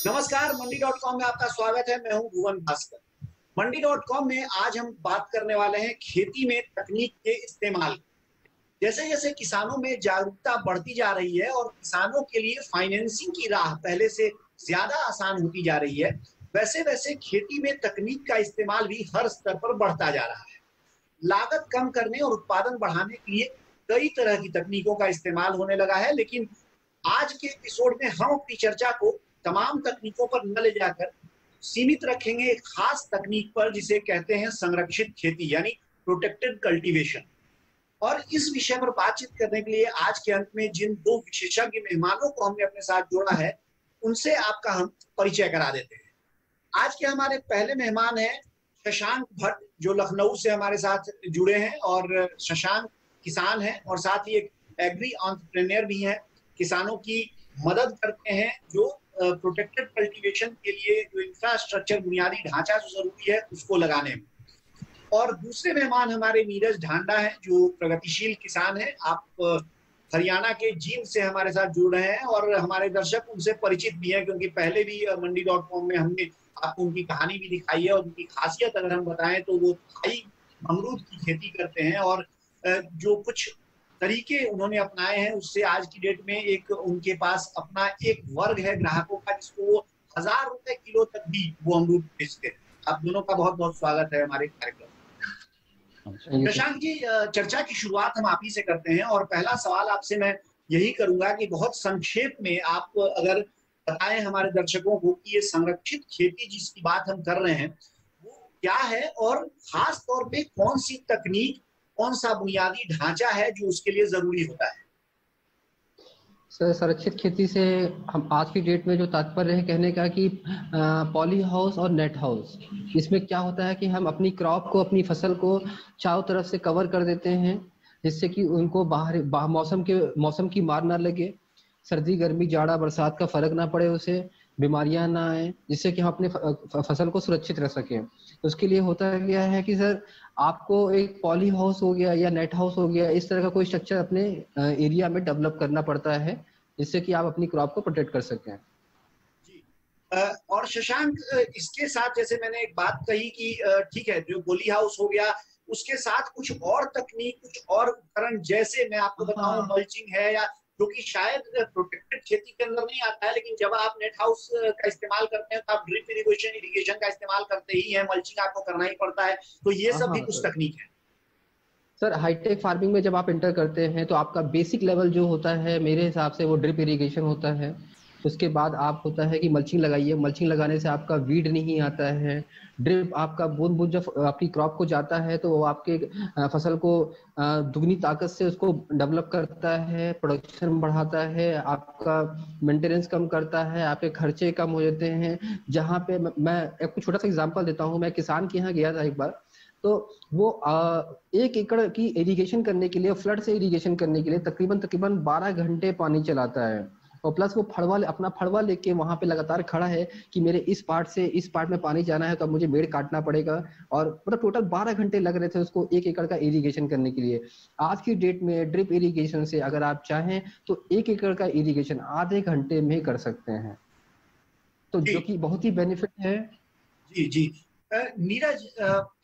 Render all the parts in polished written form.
नमस्कार, मंडी.com में आपका स्वागत है। मैं हूं भुवन भास्कर। मंडी.com में आज हम बात करने वाले हैं खेती में तकनीक के इस्तेमाल। जैसे जैसे किसानों में जागरूकता बढ़ती जा रही है और किसानों के लिए फाइनेंसिंग की राह पहले से ज्यादा आसान होती जा रही है, वैसे वैसे खेती में तकनीक का इस्तेमाल भी हर स्तर पर बढ़ता जा रहा है। लागत कम करने और उत्पादन बढ़ाने के लिए कई तरह की तकनीकों का इस्तेमाल होने लगा है, लेकिन आज के एपिसोड में हम अपनी चर्चा को तमाम तकनीकों पर न ले जाकर सीमित रखेंगे एक खास तकनीक पर, जिसे कहते हैं संरक्षित खेती यानी प्रोटेक्टेड कल्टीवेशन। और इस विषय पर बातचीत करने के लिए आज के अंत में जिन दो विशेषज्ञ मेहमानों को हमने अपने साथ जोड़ा है, उनसे आपका हम परिचय करा देते हैं। आज के हमारे पहले मेहमान हैं शशांक भट्ट, जो लखनऊ से हमारे साथ जुड़े हैं। और शशांक किसान हैं और साथ ही एक एग्री एंटरप्रेन्योर भी हैं। किसानों की मदद करते हैं जो प्रोटेक्टेड कल्टीवेशन के लिए जो इंफ्रास्ट्रक्चर, बुनियादी ढांचा जो जरूरी है उसको लगाने में। और दूसरे मेहमान हमारे नीरज ढांडा हैं, जो प्रगतिशील किसान हैं। आप हरियाणा के जींद से हमारे साथ जुड़ रहे हैं और हमारे दर्शक उनसे परिचित भी हैं, क्योंकि पहले भी मंडी.com में हमने आपको उनकी कहानी भी दिखाई है। और उनकी खासियत अगर हम बताएं तो वो थाई अमरूद की खेती करते हैं और जो कुछ तरीके उन्होंने अपनाए हैं उससे आज की डेट में एक उनके पास अपना एक वर्ग है ग्राहकों का, जिसको वो 1000 रुपए किलो तक भी वो अमरूद बेचते हैं। आप दोनों का बहुत बहुत स्वागत है हमारे कार्यक्रम। शशांक जी, चर्चा की शुरुआत हम आप ही से करते हैं और पहला सवाल आपसे मैं यही करूंगा कि बहुत संक्षेप में आप अगर बताएं हमारे दर्शकों को कि ये संरक्षित खेती जिसकी बात हम कर रहे हैं वो क्या है, और खास तौर पे कौन सी तकनीक, कौन सा बुनियादी ढांचा है जो उसके लिए जरूरी होता है। सर, संरक्षित खेती से हम आज की डेट में जो तात्पर्य है कहने का कि पॉली हाउस और नेट हाउस, इसमें क्या होता है कि हम अपनी क्रॉप को, अपनी फसल को चारों तरफ से कवर कर देते हैं, जिससे कि उनको मौसम की मार ना लगे, सर्दी गर्मी जाड़ा बरसात का फर्क ना पड़े, उसे बीमारियां ना आए, जिससे कि हम अपने फसल को सुरक्षित रख सकें। तो उसके लिए होता क्या है कि सर आपको एक पॉली हाउस हो गया या नेट हाउस हो गया, इस तरह का कोई स्ट्रक्चर अपने एरिया में डेवलप करना पड़ता है, जिससे कि आप अपनी क्रॉप को प्रोटेक्ट कर सकें। जी। और शशांक, इसके साथ जैसे मैंने एक बात कही कि ठीक है, जो पॉली हाउस हो गया, उसके साथ कुछ और तकनीक, कुछ और उपकरण, जैसे मैं आपको बताऊं मल्चिंग है, या जो कि शायद प्रोटेक्टेड खेती के अंदर नहीं आता है, लेकिन जब आप नेट हाउस का इस्तेमाल करते हैं तो आप ड्रिप इरिगेशन का इस्तेमाल करते ही हैं, मल्चिंग आपको करना ही पड़ता है। तो ये सब भी कुछ तकनीक है। सर, हाईटेक फार्मिंग में जब आप इंटर करते हैं तो आपका बेसिक लेवल जो होता है मेरे हिसाब से वो ड्रिप इरिगेशन होता है। उसके बाद आप होता है कि मल्चिंग लगाइए। मल्चिंग लगाने से आपका वीड नहीं आता है। ड्रिप आपका बूंद बूंद जब आपकी क्रॉप को जाता है तो वो आपके फसल को दुगनी ताकत से उसको डेवलप करता है, प्रोडक्शन बढ़ाता है, आपका मेंटेनेंस कम करता है, आपके खर्चे कम हो जाते हैं। जहाँ पे मैं एक छोटा सा एग्जांपल देता हूँ। मैं किसान के यहाँ गया था एक बार, तो वो 1 एकड़ की इरिगेशन करने के लिए, फ्लड से इरिगेशन करने के लिए तकरीबन 12 घंटे पानी चलाता है। और प्लस वो अपना फड़वा लेके वहां पे लगातार खड़ा है कि मेरे इस पार्ट से इस पार्ट में पानी जाना है तो अब मुझे मेड़ काटना पड़ेगा। और मतलब टोटल 12 घंटे लग रहे थे उसको 1 एकड़ का इरिगेशन करने के लिए। आज की डेट में ड्रिप इरिगेशन से अगर आप चाहें तो 1 एकड़ का इरिगेशन आधे घंटे में कर सकते हैं, तो जो कि बहुत ही बेनिफिट है। जी जी। नीरज,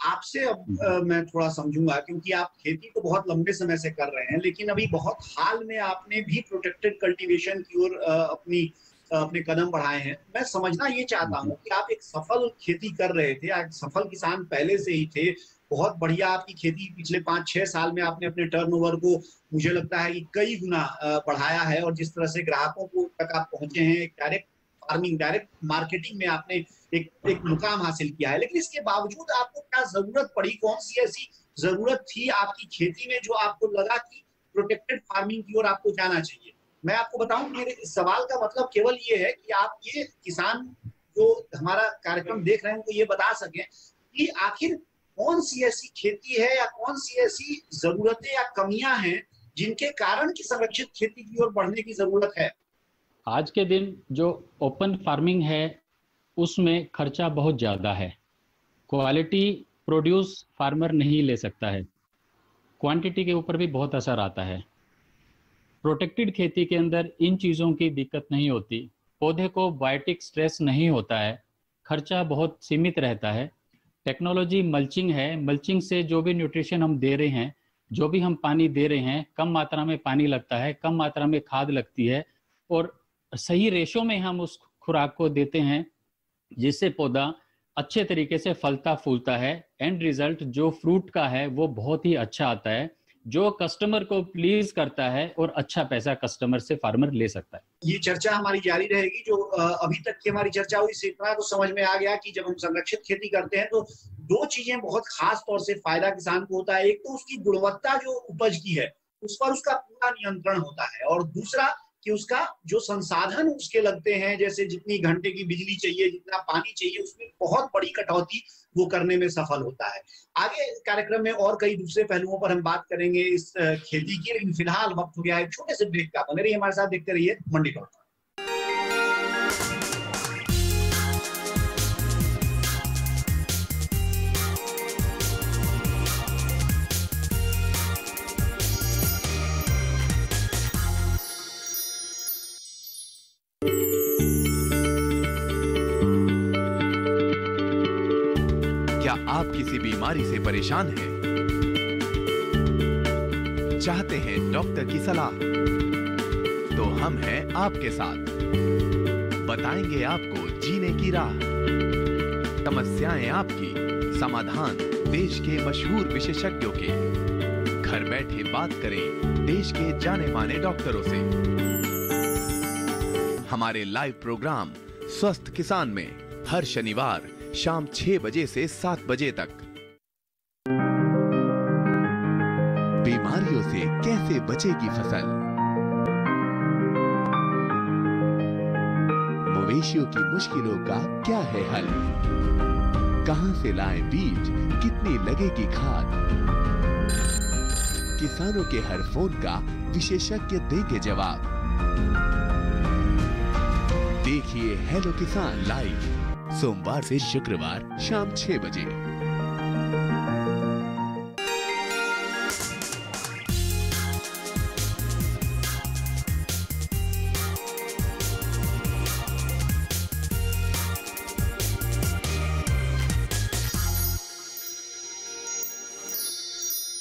आपसे अब मैं थोड़ा समझूंगा, क्योंकि आप खेती तो बहुत लंबे समय से कर रहे हैं, लेकिन अभी बहुत हाल में आपने भी प्रोटेक्टेड कल्टीवेशन की ओर अपने कदम बढ़ाए हैं। मैं समझना ये चाहता हूँ कि आप एक सफल खेती कर रहे थे, आप सफल किसान पहले से ही थे, बहुत बढ़िया आपकी खेती पिछले 5-6 साल में आपने अपने टर्नओवर को, मुझे लगता है कि कई गुना बढ़ाया है। और जिस तरह से ग्राहकों को तक आप पहुंचे हैं, एक डायरेक्ट फार्मिंग, डायरेक्ट मार्केटिंग में आपने एक मुकाम हासिल किया है। लेकिन इसके बावजूद आपको क्या जरूरत पड़ी, कौन सी ऐसी जरूरत थी आपकी खेती में जो आपको लगा कि प्रोटेक्टेड फार्मिंग की ओर आपको जाना चाहिए? मैं आपको बताऊं, मेरे सवाल का मतलब केवल ये है कि आप ये किसान जो हमारा कार्यक्रम देख रहे हैं उनको ये बता सकें कि आखिर कौन सी ऐसी खेती है या कौन सी ऐसी जरूरतें या कमियां हैं जिनके कारण की संरक्षित खेती की ओर बढ़ने की जरूरत है। आज के दिन जो ओपन फार्मिंग है उसमें खर्चा बहुत ज़्यादा है। क्वालिटी प्रोड्यूस फार्मर नहीं ले सकता है, क्वांटिटी के ऊपर भी बहुत असर आता है। प्रोटेक्टेड खेती के अंदर इन चीज़ों की दिक्कत नहीं होती। पौधे को बायोटिक स्ट्रेस नहीं होता है, खर्चा बहुत सीमित रहता है। टेक्नोलॉजी मल्चिंग है, मल्चिंग से जो भी न्यूट्रिशन हम दे रहे हैं, जो भी हम पानी दे रहे हैं, कम मात्रा में पानी लगता है, कम मात्रा में खाद लगती है और सही रेशो में हम उस खुराक को देते हैं, जिससे पौधा अच्छे तरीके से फलता फूलता है। एंड रिजल्ट जो फ्रूट का है वो बहुत ही अच्छा आता है, जो कस्टमर को प्लीज करता है और अच्छा पैसा कस्टमर से फार्मर ले सकता है। ये चर्चा हमारी जारी रहेगी। जो अभी तक की हमारी चर्चा हुई, इससे इतना तो समझ में आ गया कि जब हम संरक्षित खेती करते हैं तो दो चीजें बहुत खास तौर से फायदा किसान को होता है। एक तो उसकी गुणवत्ता जो उपज की है उस पर उसका पूरा नियंत्रण होता है, और दूसरा कि उसका जो संसाधन उसके लगते हैं, जैसे जितनी घंटे की बिजली चाहिए, जितना पानी चाहिए, उसमें बहुत बड़ी कटौती वो करने में सफल होता है। आगे कार्यक्रम में और कई दूसरे पहलुओं पर हम बात करेंगे इस खेती की, लेकिन फिलहाल वक्त हो गया है एक छोटे से ब्रेक का। बने रहिए हमारे साथ, देखते रहिए मंडी डॉट कॉम। आप किसी बीमारी से परेशान हैं? चाहते हैं डॉक्टर की सलाह? तो हम हैं आपके साथ, बताएंगे आपको जीने की राह। समस्याएं आपकी, समाधान देश के मशहूर विशेषज्ञों के। घर बैठे बात करें देश के जाने माने डॉक्टरों से। हमारे लाइव प्रोग्राम स्वस्थ किसान में हर शनिवार शाम 6 बजे से 7 बजे तक। बीमारियों से कैसे बचेगी फसल? मवेशियों की मुश्किलों का क्या है हल? कहां से लाएं बीज, कितनी लगेगी खाद? किसानों के हर फोन का विशेषज्ञ देंगे जवाब। देखिए हेलो किसान लाइव सोमवार से शुक्रवार शाम 6 बजे।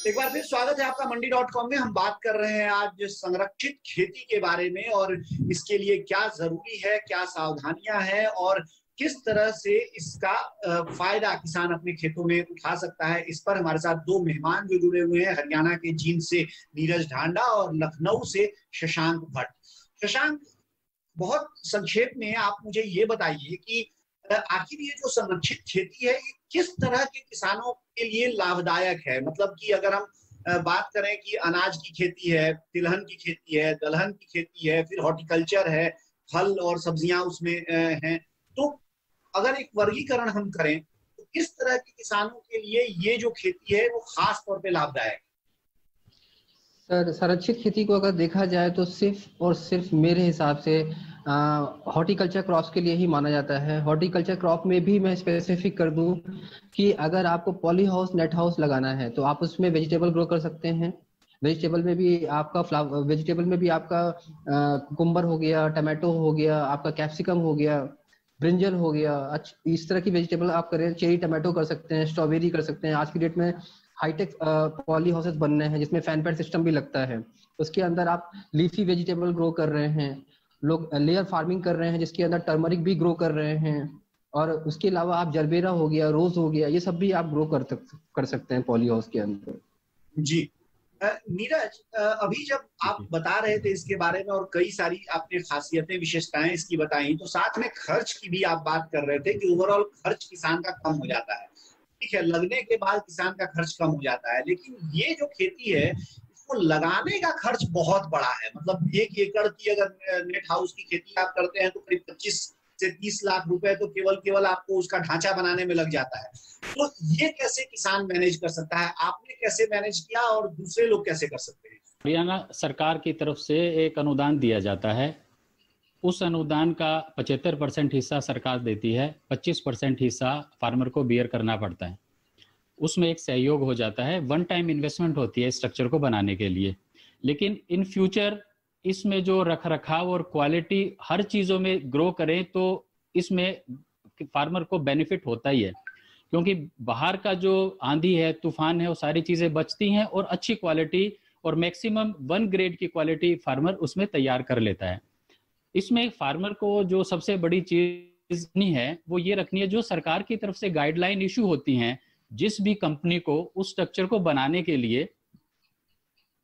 एक बार फिर स्वागत है आपका मंडी डॉट कॉम में। हम बात कर रहे हैं आज संरक्षित खेती के बारे में, और इसके लिए क्या जरूरी है, क्या सावधानियां हैं और किस तरह से इसका फायदा किसान अपने खेतों में उठा सकता है। इस पर हमारे साथ दो मेहमान जो जुड़े हुए हैं, हरियाणा के जींद से नीरज ढांडा और लखनऊ से शशांक भट्ट। शशांक, बहुत संक्षेप में आप मुझे ये बताइए कि आखिर ये जो संरक्षित खेती है ये किस तरह के किसानों के लिए लाभदायक है? मतलब कि अगर हम बात करें कि अनाज की खेती है, तिलहन की खेती है, दलहन की खेती है, फिर हॉर्टिकल्चर है, फल और सब्जियां उसमें हैं, तो अगर एक वर्गीकरण हम करें तो किस तरह के किसानों के लिए ये जो खेती है वो खास तौर पे लाभदायक है? सर, संरक्षित खेती को अगर देखा जाए तो सिर्फ और सिर्फ मेरे हिसाब से हॉर्टिकल्चर क्रॉप्स के लिए ही माना जाता है। हॉर्टिकल्चर क्रॉप में भी मैं स्पेसिफिक कर दूं कि अगर आपको पॉली हाउस, नेट हाउस लगाना है तो आप उसमें वेजिटेबल ग्रो कर सकते हैं। वेजिटेबल में भी आपका कुकुम्बर हो गया, टमाटो हो गया, आपका कैप्सिकम हो गया, ब्रिंजल हो गया, इस तरह की वेजिटेबल आप करें। चेरी टमाटो कर सकते हैं, स्ट्रॉबेरी कर सकते हैं। आज की डेट में हाईटेक पॉली हाउसेस बन रहे हैं जिसमें फैन पैड सिस्टम भी लगता है। उसके अंदर आप लीफी वेजिटेबल ग्रो कर रहे हैं, लोग लेयर फार्मिंग कर रहे हैं जिसके अंदर टर्मरिक भी ग्रो कर रहे हैं, और उसके अलावा आप जरबेरा हो गया, रोज हो गया, ये सब भी आप ग्रो कर सकते हैं पॉली हाउस के अंदर। जी नीरज, अभी जब आप बता रहे थे इसके बारे में और कई सारी आपने खासियतें, विशेषताएं इसकी बताई, तो साथ में खर्च की भी आप बात कर रहे थे कि ओवरऑल खर्च किसान का कम हो जाता है। ठीक है, लगने के बाद किसान का खर्च कम हो जाता है, लेकिन ये जो खेती है इसको लगाने का खर्च बहुत बड़ा है। मतलब 1 एकड़ की अगर नेट हाउस की खेती आप करते हैं तो करीब 25 से 30 लाख रुपए तो केवल आपको उसका ढांचा बनाने में लग जाता है। तो ये कैसे किसान मैनेज कर सकता है? आपने कैसे मैनेज किया और दूसरे लोग कैसे कर सकते हैं? हरियाणा सरकार की तरफ से एक अनुदान दिया जाता है। उस अनुदान का 75% हिस्सा सरकार देती है, 25% हिस्सा फार्मर को बियर करना पड़ता है। उसमें एक सहयोग हो जाता है, वन टाइम इन्वेस्टमेंट होती है स्ट्रक्चर को बनाने के लिए। लेकिन इन फ्यूचर इसमें जो रख रखाव और क्वालिटी हर चीजों में ग्रो करें तो इसमें फार्मर को बेनिफिट होता ही है, क्योंकि बाहर का जो आंधी है, तूफान है, वो सारी चीजें बचती हैं और अच्छी क्वालिटी और मैक्सिमम 1 ग्रेड की क्वालिटी फार्मर उसमें तैयार कर लेता है। इसमें फार्मर को जो सबसे बड़ी चीज नहीं है वो ये रखनी है, जो सरकार की तरफ से गाइडलाइन इशू होती हैं जिस भी कंपनी को उस स्ट्रक्चर को बनाने के लिए,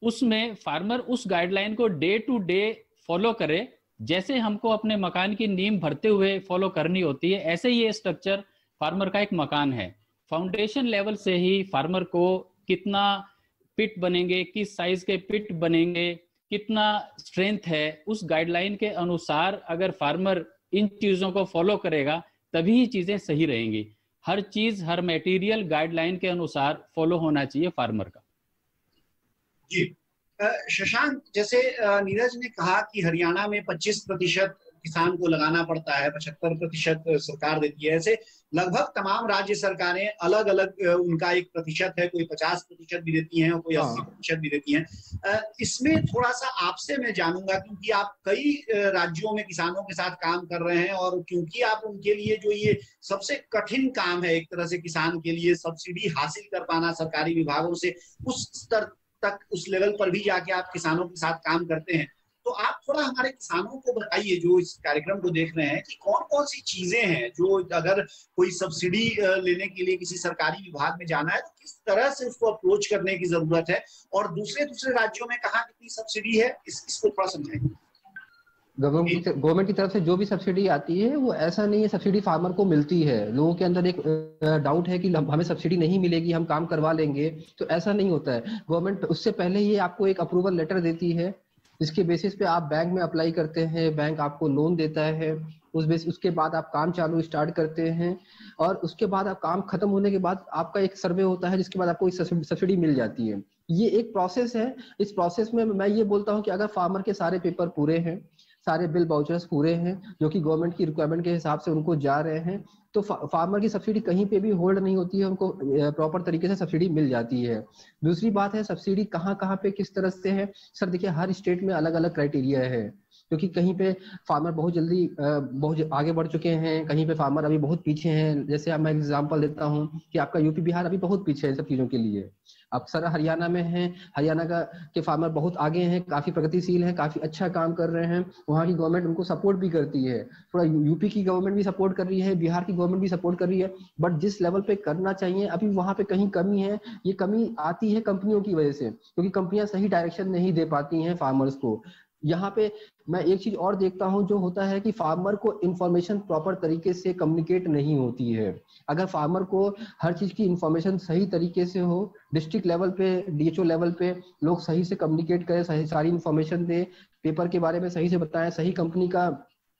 उसमें फार्मर उस गाइडलाइन को डे टू डे फॉलो करे। जैसे हमको अपने मकान की नींव भरते हुए फॉलो करनी होती है, ऐसे ही ये स्ट्रक्चर फार्मर का एक मकान है। फाउंडेशन लेवल से ही फार्मर को कितना पिट बनेंगे, किस साइज के पिट बनेंगे, कितना स्ट्रेंथ है, उस गाइडलाइन के अनुसार अगर फार्मर इन चीजों को फॉलो करेगा तभी चीजें सही रहेंगी। हर चीज, हर मटेरियल गाइडलाइन के अनुसार फॉलो होना चाहिए फार्मर का। जी शशांक, जैसे नीरज ने कहा कि हरियाणा में 25% किसान को लगाना पड़ता है, 75% सरकार देती है। ऐसे लगभग तमाम राज्य सरकारें अलग अलग उनका एक प्रतिशत है, कोई 50% भी देती हैं और कोई 80% भी देती हैं। इसमें थोड़ा सा आपसे मैं जानूंगा, क्योंकि आप कई राज्यों में किसानों के साथ काम कर रहे हैं और क्योंकि आप उनके लिए जो ये सबसे कठिन काम है एक तरह से किसान के लिए, सब्सिडी हासिल कर पाना सरकारी विभागों से, उस स्तर तक, उस लेवल पर भी जाके आप किसानों के साथ काम करते हैं। तो आप थोड़ा हमारे किसानों को बताइए जो इस कार्यक्रम को देख रहे हैं कि कौन कौन सी चीजें हैं जो अगर कोई सब्सिडी लेने के लिए किसी सरकारी विभाग में जाना है तो किस तरह से उसको अप्रोच करने की जरूरत है, और दूसरे राज्यों में कहाँ कितनी सब्सिडी है, इसको थोड़ा समझाइए। गवर्नमेंट की तरफ से जो भी सब्सिडी आती है वो ऐसा नहीं है सब्सिडी फार्मर को मिलती है। लोगों के अंदर एक डाउट है कि हमें सब्सिडी नहीं मिलेगी, हम काम करवा लेंगे, तो ऐसा नहीं होता है। गवर्नमेंट उससे पहले ही आपको एक अप्रूवल लेटर देती है, जिसके बेसिस पे आप बैंक में अप्लाई करते हैं, बैंक आपको लोन देता है, उसके बाद आप काम चालू स्टार्ट करते हैं और उसके बाद आप काम खत्म होने के बाद आपका एक सर्वे होता है जिसके बाद आपको एक सब्सिडी मिल जाती है। ये एक प्रोसेस है। इस प्रोसेस में मैं ये बोलता हूँ कि अगर फार्मर के सारे पेपर पूरे हैं, सारे बिल वाउचर्स पूरे हैं जो कि गवर्नमेंट की रिक्वायरमेंट के हिसाब से उनको जा रहे हैं, तो फार्मर की सब्सिडी कहीं पे भी होल्ड नहीं होती है, उनको प्रॉपर तरीके से सब्सिडी मिल जाती है। दूसरी बात है सब्सिडी कहाँ पे किस तरह से है। सर देखिए हर स्टेट में अलग अलग क्राइटेरिया है, क्योंकि कहीं पे फार्मर बहुत जल्दी बहुत आगे बढ़ चुके हैं, कहीं पे फार्मर अभी बहुत पीछे हैं। जैसे मैं एग्जांपल देता हूं कि आपका यूपी बिहार अभी बहुत पीछे है इन सब चीजों के लिए। अब सर हरियाणा में है, हरियाणा के फार्मर बहुत आगे हैं, काफी प्रगतिशील हैं, काफी अच्छा काम कर रहे हैं, वहाँ की गवर्नमेंट उनको सपोर्ट भी करती है, थोड़ा यूपी की गवर्नमेंट भी सपोर्ट कर रही है, बिहार की गवर्नमेंट भी सपोर्ट कर रही है, बट जिस लेवल पे करना चाहिए अभी वहाँ पे कहीं कमी है। ये कमी आती है कंपनियों की वजह से, क्योंकि कंपनियां सही डायरेक्शन नहीं दे पाती हैं फार्मर्स को। यहाँ पे मैं एक चीज और देखता हूँ जो होता है कि फार्मर को इंफॉर्मेशन प्रॉपर तरीके से कम्युनिकेट नहीं होती है। अगर फार्मर को हर चीज की इंफॉर्मेशन सही तरीके से हो, डिस्ट्रिक्ट लेवल पे, डीएचओ लेवल पे लोग सही से कम्युनिकेट करें, सही सारी इंफॉर्मेशन दे, पेपर के बारे में सही से बताएं, सही कंपनी का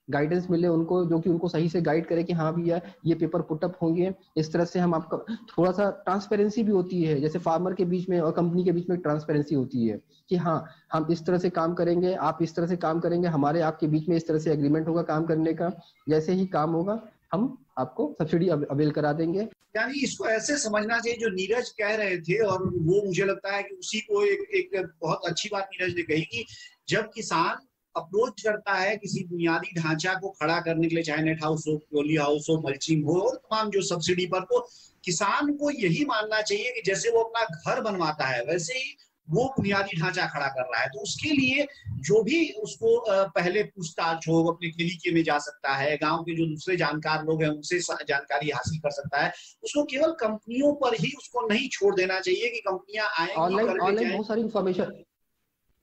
गाइडेंस मिले उनको जो कि उनको सही से गाइड करे कि हाँ भैया ये पेपर पुटअप होंगे, इस तरह से हम आपका थोड़ा सा ट्रांसपेरेंसी भी होती है, जैसे फार्मर के बीच में और कंपनी के बीच में ट्रांसपेरेंसी होती है कि हाँ हम इस तरह से काम करेंगे, आप इस तरह से काम करेंगे, हमारे आपके बीच में इस तरह से एग्रीमेंट होगा काम करने का, जैसे ही काम होगा हम आपको सब्सिडी अवेल करा देंगे। यानी इसको ऐसे समझना चाहिए जो नीरज कह रहे थे, और वो मुझे लगता है कि उसी को एक बहुत अच्छी बात नीरज ने कही कि जब किसान अप्रोच करता है किसी बुनियादी ढांचा को खड़ा करने के लिए, चाहे नेट हाउस हो, पॉली हाउस हो, मल्चिंग हो और तमाम जो सब्सिडी पर, तो किसान को यही मानना चाहिए कि जैसे वो अपना घर बनवाता है वैसे ही वो बुनियादी ढांचा खड़ा कर रहा है। तो उसके लिए जो भी उसको पहले पूछताछ हो, अपने क्लिनिक में जा सकता है, गांव के जो दूसरे जानकार लोग हैं उनसे जानकारी हासिल कर सकता है। उसको केवल कंपनियों पर ही उसको नहीं छोड़ देना चाहिए कि कंपनियां आएंगी, ऑनलाइन बहुत सारी इंफॉर्मेशन,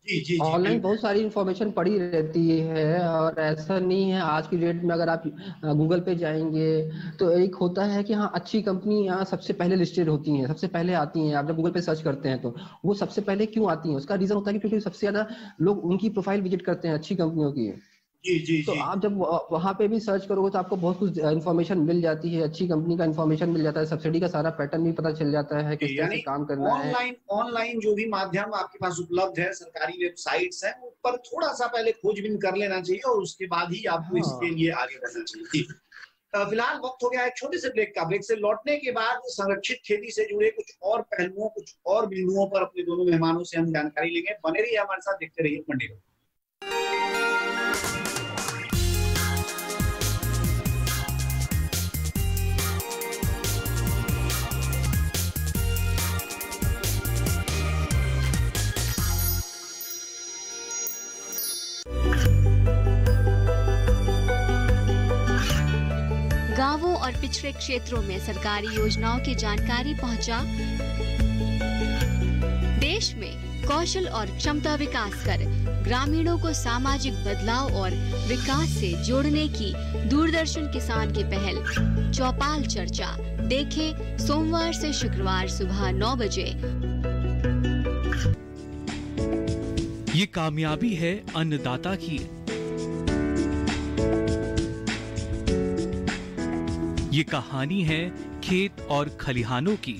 जी ऑनलाइन बहुत सारी इंफॉर्मेशन पड़ी रहती है। और ऐसा नहीं है, आज की डेट में अगर आप गूगल पे जाएंगे तो एक होता है कि हाँ अच्छी कंपनी यहाँ सबसे पहले लिस्टेड होती हैं, सबसे पहले आती हैं। आप जब गूगल पे सर्च करते हैं तो वो सबसे पहले क्यों आती हैं, उसका रीजन होता है कि क्योंकि सबसे ज्यादा लोग उनकी प्रोफाइल विजिट करते हैं अच्छी कंपनियों की। जी तो आप जब वहाँ पे भी सर्च करोगे तो आपको बहुत कुछ इन्फॉर्मेशन मिल जाती है, अच्छी कंपनी का इन्फॉर्मेशन मिल जाता है, सब्सिडी का सारा पैटर्न भी पता चल जाता है किस तरह से काम करना है। ऑनलाइन जो भी माध्यम आपके पास उपलब्ध है, सरकारी वेबसाइट्स हैं, उस पर थोड़ा सा पहले खोजबीन कर लेना चाहिए और उसके बाद ही आपको इसके लिए आगे बढ़ना चाहिए। फिलहाल वक्त हो गया है छोटे से ब्रेक का। ब्रेक से लौटने के बाद संरक्षित खेती से जुड़े कुछ और पहलुओं, कुछ और बिंदुओं पर अपने दोनों मेहमानों से हम जानकारी लेंगे। बने रहिए हमारे साथ, देखते रहिए मंडी रोड। पिछड़े क्षेत्रों में सरकारी योजनाओं की जानकारी पहुंचा। देश में कौशल और क्षमता विकास कर ग्रामीणों को सामाजिक बदलाव और विकास से जोड़ने की दूरदर्शन किसान की पहल चौपाल चर्चा देखें सोमवार से शुक्रवार सुबह 9 बजे। ये कामयाबी है अन्नदाता की। ये कहानी है खेत और खलिहानों की।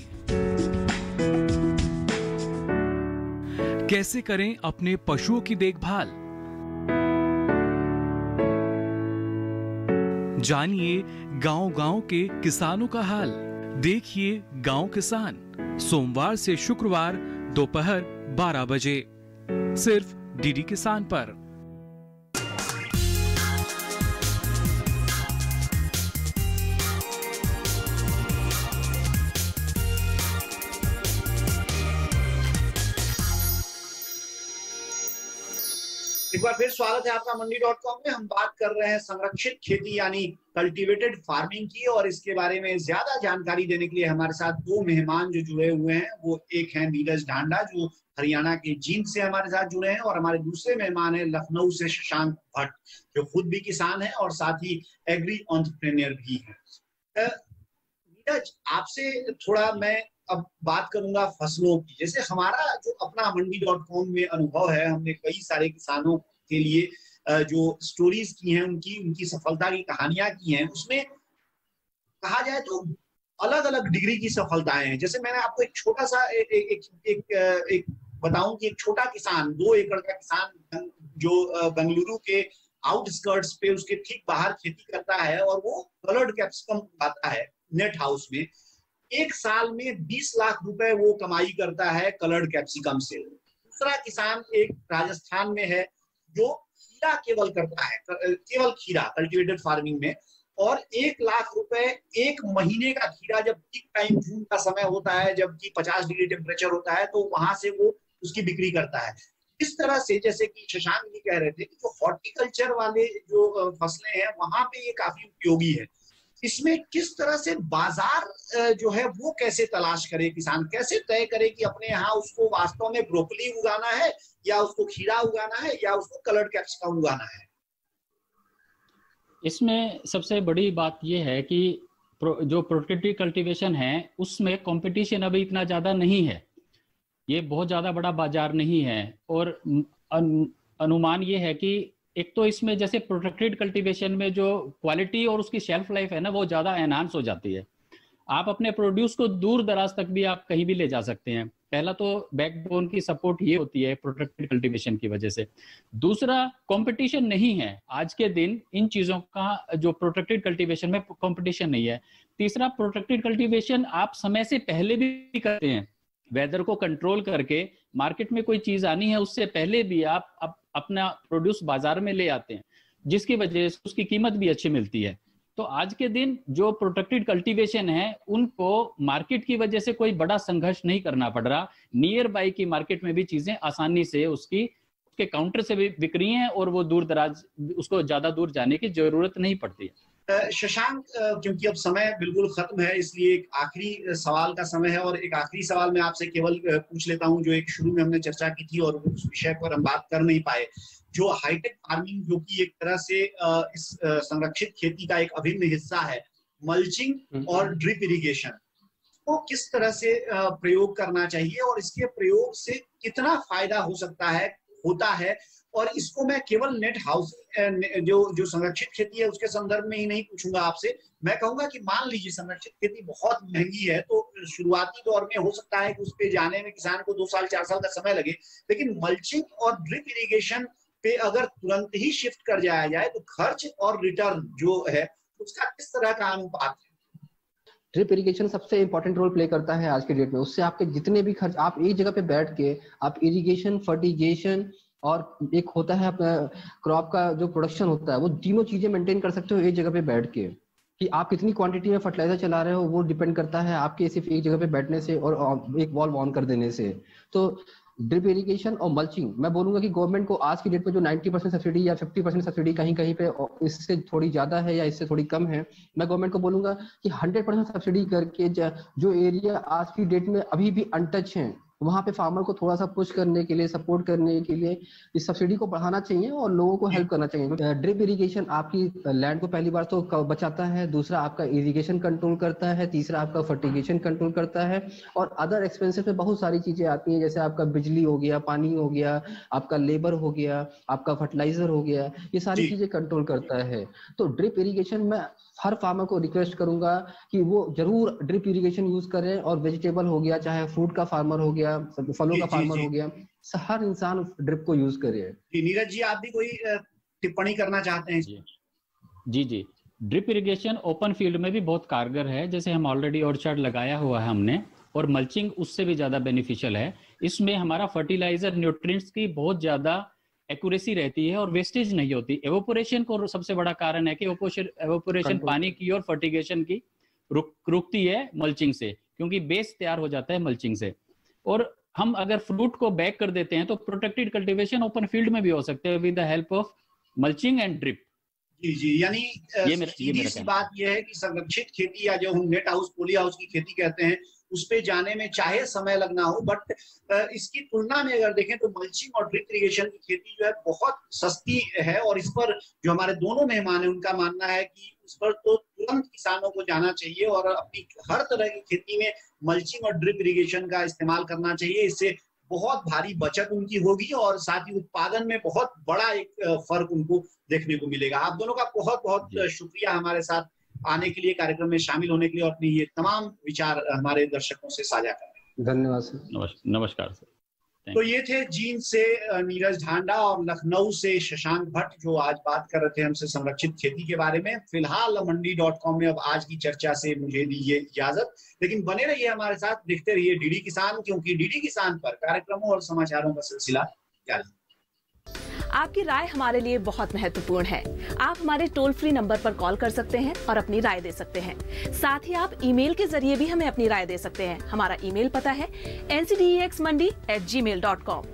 कैसे करें अपने पशुओं की देखभाल, जानिए गांव-गांव के किसानों का हाल। देखिए गांव किसान सोमवार से शुक्रवार दोपहर 12 बजे सिर्फ डीडी किसान पर। एक बार फिर स्वागत है आपका मंडी.com में। हम बात कर रहे हैं संरक्षित खेती यानी कल्टीवेटेड फार्मिंग की, और इसके बारे में ज्यादा जानकारी देने के लिए हमारे साथ दो मेहमान जो जुड़े हुए हैं। वो एक है नीरज ढांडा जो हरियाणा के जींद से हमारे साथ जुड़े हैं, और हमारे दूसरे मेहमान है लखनऊ से शशांक भट्ट जो खुद भी किसान है और साथ ही एग्री एंटरप्रेन्योर भी है। नीरज, आपसे थोड़ा मैं अब बात करूंगा फसलों की। जैसे हमारा जो अपना मंडी.com में अनुभव है, हमने कई सारे किसानों के लिए जो स्टोरीज की हैं, उनकी सफलता की कहानियां की हैं, उसमें कहा जाए तो अलग अलग डिग्री की सफलताएं हैं। जैसे मैंने आपको एक छोटा सा एक बताऊं कि एक छोटा किसान 2 एकड़ का किसान जो बेंगलुरु के आउटस्कर्ट्स पे उसके ठीक बाहर खेती करता है, और वो कलर्ड कैप्सिकम उगाता है नेट हाउस में। एक साल में 20 लाख रुपए वो कमाई करता है कलर्ड कैप्सिकम से। दूसरा किसान एक राजस्थान में है जो खीरा केवल करता है, केवल खीरा कल्टीवेटेड फार्मिंग में, और 1 लाख रुपए एक महीने का खीरा, जब पीक टाइम जून का समय होता है, जबकि 50 डिग्री टेम्परेचर होता है, तो वहां से वो उसकी बिक्री करता है। इस तरह से जैसे कि शशांक जी कह रहे थे कि जो हॉर्टिकल्चर वाले जो फसलें हैं वहां पे ये काफी उपयोगी है। इसमें किस तरह से बाजार जो है वो कैसे तलाश करे किसान, कैसे तय करे कि अपने यहाँ उसको वास्तव में ब्रोकली उगाना है या उसको खीरा उगाना है या उसको कलर्ड कैप्सिकम उगाना है? इसमें सबसे बड़ी बात यह है कि जो प्रोटेक्टिव कल्टीवेशन है उसमें कंपटीशन अभी इतना ज्यादा नहीं है। ये बहुत ज्यादा बड़ा बाजार नहीं है, और अनुमान ये है कि एक तो इसमें जैसे प्रोटेक्टेड कल्टीवेशन में जो क्वालिटी और उसकी शेल्फ लाइफ है ना, वो ज्यादा एनहांस हो जाती है। आप अपने प्रोड्यूस को दूर दराज तक भी आप कहीं भी ले जा सकते हैं। पहला तो बैकबोन की सपोर्ट ये होती है प्रोटेक्टेड कल्टीवेशन की वजह से। दूसरा, कंपटीशन नहीं है आज के दिन इन चीजों का, जो प्रोटेक्टेड कल्टीवेशन में कंपटीशन नहीं है। तीसरा, प्रोटेक्टेड कल्टीवेशन आप समय से पहले भी करते हैं, वेदर को कंट्रोल करके मार्केट में कोई चीज आनी है उससे पहले भी आप अपना प्रोड्यूस बाजार में ले आते हैं, जिसकी वजह से उसकी कीमत भी अच्छी मिलती है। तो आज के दिन जो प्रोटेक्टेड कल्टीवेशन है उनको मार्केट की वजह से कोई बड़ा संघर्ष नहीं करना पड़ रहा। नियर बाई की मार्केट में भी चीजें आसानी से उसके काउंटर से भी बिक रही हैं, और वो दूर दराज उसको ज्यादा दूर जाने की जरूरत नहीं पड़ती है। शशांक, क्योंकि अब समय बिल्कुल खत्म है, इसलिए एक आखिरी सवाल का समय है, और एक आखिरी सवाल मैं आपसे केवल पूछ लेता हूं जो एक शुरू में हमने चर्चा की थी और उस विषय पर हम बात कर नहीं पाए। जो हाईटेक फार्मिंग, जो कि एक तरह से इस संरक्षित खेती का एक अभिन्न हिस्सा है, मल्चिंग और ड्रिप इरिगेशन, तो किस तरह से प्रयोग करना चाहिए और इसके प्रयोग से कितना फायदा हो सकता है, होता है? और इसको मैं केवल नेट हाउस जो संरक्षित खेती है उसके संदर्भ में ही नहीं पूछूंगा आपसे। मैं कहूंगा कि मान लीजिए संरक्षित खेती बहुत महंगी है, तो शुरुआती दौर में हो सकता है कि उस पे जाने में किसान को 2 साल 4 साल का समय लगे, लेकिन मल्चिंग और ड्रिप इरिगेशन पे अगर तुरंत ही शिफ्ट कर जाया जाए तो खर्च और रिटर्न जो है उसका किस तरह का अनुपात है? ड्रिप इरिगेशन सबसे इंपॉर्टेंट रोल प्ले करता है आज के डेट में। उससे आपके जितने भी खर्च, आप एक जगह पे बैठ के आप इरिगेशन, फर्टिगेशन और एक होता है अपना क्रॉप का जो प्रोडक्शन होता है, वो तीनों चीजें मेंटेन कर सकते हो एक जगह पे बैठ के। कि आप कितनी क्वांटिटी में फर्टिलाइजर चला रहे हो वो डिपेंड करता है आपके सिर्फ एक जगह पे बैठने से और एक वॉल्व ऑन कर देने से। तो ड्रिप इरिगेशन और मल्चिंग, मैं बोलूंगा कि गवर्नमेंट को आज की डेट में जो 90% सब्सिडी या 50% सब्सिडी कहीं कहीं पे इससे थोड़ी ज्यादा है या इससे थोड़ी कम है, मैं गवर्नमेंट को बोलूंगा कि 100% सब्सिडी करके जो एरिया आज की डेट में अभी भी अनटच है, वहां पे फार्मर को थोड़ा सा पुश करने के लिए, सपोर्ट करने के लिए इस सब्सिडी को बढ़ाना चाहिए और लोगों को हेल्प करना चाहिए। ड्रिप इरिगेशन आपकी लैंड को पहली बार तो बचाता है, दूसरा आपका इरिगेशन कंट्रोल करता है, तीसरा आपका फर्टिगेशन कंट्रोल करता है, और अदर एक्सपेंसेस में बहुत सारी चीजें आती हैं, जैसे आपका बिजली हो गया, पानी हो गया, आपका लेबर हो गया, आपका फर्टिलाइजर हो गया, ये सारी चीजें कंट्रोल करता है। तो ड्रिप इरिगेशन में हर फार्मर को रिक्वेस्ट करूंगा कि वो जरूर ड्रिप इरिगेशन यूज करें, और वेजिटेबल हो गया, चाहे फ्रूट का फार्मर हो गया, फलों का फार्मर हो गया, हर इंसान ड्रिप को यूज करे। नीरज जी, आप भी कोई टिप्पणी करना चाहते हैं? जी, ड्रिप इरिगेशन ओपन फील्ड में भी बहुत कारगर है, जैसे हम ऑलरेडी ऑर्चर्ड लगाया हुआ है हमने, और मल्चिंग उससे भी ज्यादा बेनिफिशियल है। इसमें हमारा फर्टिलाइजर, न्यूट्रिएंट्स की बहुत ज्यादा एक्यूरेसी रहती है और वेस्टेज नहीं होती। एवोपोरेशन को सबसे बड़ा कारण है कि एवोपोरेशन पानी की और फर्टिगेशन की रुकती है मल्चिंग से, क्योंकि बेस तैयार हो जाता है मल्चिंग से। और हम अगर फ्रूट को बैक कर देते हैं तो प्रोटेक्टेड कल्टीवेशन ओपन फील्ड में भी हो सकते हैं with the help of mulching and drip. जी, यानी सीधी सी बात यह है कि संरक्षित खेती, या जो हम नेट हाउस, पोली हाउस की खेती कहते हैं, उस पे जाने में चाहे समय लगना हो, बट इसकी तुलना में अगर देखें तो मल्चिंग और ड्रिप इरिगेशन की खेती जो है बहुत सस्ती है। और इस पर जो हमारे दोनों मेहमान हैं उनका मानना है कि उस पर तो तुरंत किसानों को जाना चाहिए और अपनी हर तरह की खेती में मल्चिंग और ड्रिप इरिगेशन का इस्तेमाल करना चाहिए। इससे बहुत भारी बचत उनकी होगी और साथ ही उत्पादन में बहुत बड़ा एक फर्क उनको देखने को मिलेगा। आप दोनों का बहुत बहुत शुक्रिया हमारे साथ आने के लिए, कार्यक्रम में शामिल होने के लिए और अपनी ये तमाम विचार हमारे दर्शकों से साझा करने। धन्यवाद सर। नमस्कार सर। तो ये थे जींद से नीरज ढांडा और लखनऊ से शशांक भट्ट, जो आज बात कर रहे थे हमसे संरक्षित खेती के बारे में। फिलहाल मंडी.com में अब आज की चर्चा से मुझे दीजिए इजाजत, लेकिन बने रहिए हमारे साथ, देखते रहिए डीडी किसान, क्योंकि डीडी किसान पर कार्यक्रमों और समाचारों का सिलसिला जारी है। आपकी राय हमारे लिए बहुत महत्वपूर्ण है। आप हमारे टोल फ्री नंबर पर कॉल कर सकते हैं और अपनी राय दे सकते हैं। साथ ही आप ईमेल के जरिए भी हमें अपनी राय दे सकते हैं। हमारा ईमेल पता है ncdexmandi@gmail.com।